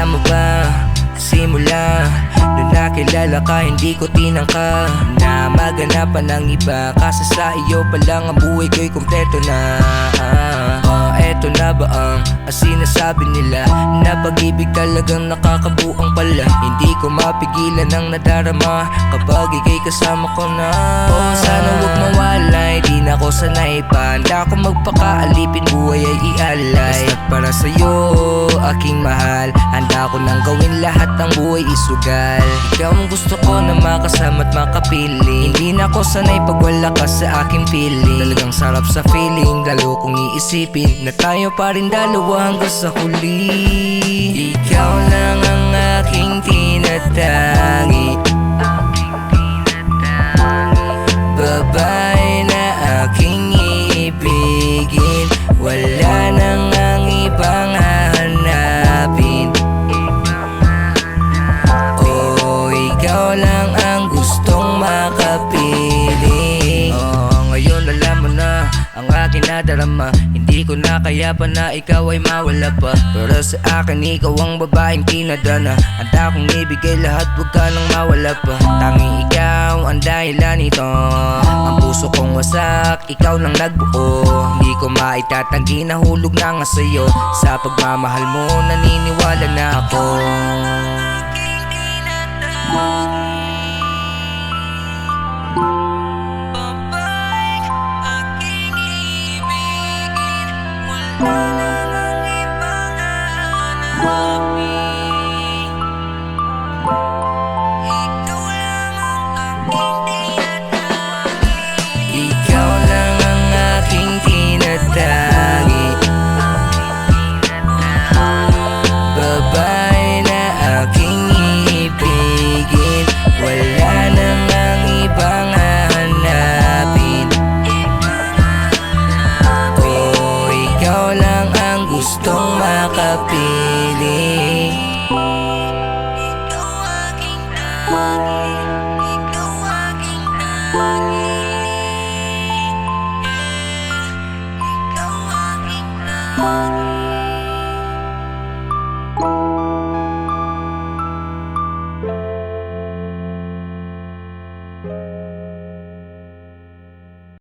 Alam mo ba, simula nung nakilala ka, hindi ko tinangka na maganapan ng iba, kasi sa iyo pa lang ang buhay ko'y kumpleto na. Eto na ba ang sinasabi nila, na pag-ibig talagang nakakabuang pala. Hindi ko mapigilan ang nadarama kapag ika'y kasama ko na. Sana wag mawalay, di na ako sanay pa. Handa ko magpakaalipin, buhay ay ialay. Basta para sa'yo, aking mahal, handa ko nang gawin lahat ng buhay isugal. Ikaw ang gusto ko na makasama at makapiling. Hindi na ako sanay pag wala ka sa aking piling. Talagang sarap sa feeling, lalo kong iisipin na tayo pa rin dalawa hanggang sa huli. Ikaw lang ang aking tinatangi, babae na aking iibigin. Wala nang ang ibang hahanapin. Ikaw lang ang gustong makapiling. Ngayon alam mo na ang aking nadarama. Hindi ko na kaya pa na ikaw ay mawala pa. Pero sa akin ikaw ang babaeng pinadana. Handa kong ibigay lahat, huwag ka nang mawala pa. Tanging ikaw ang dahilan nito. Ang puso kong wasak, ikaw lang nagbuo. Hindi ko maitatanggi, nahulog na nga sa'yo. Sa pagmamahal mo, naniniwala na ako. Ikaw lang ang aking tinatangi, babae na aking ibigin. Wala nang ang ibang hahanapin. Ikaw lang ang gustong makapiling.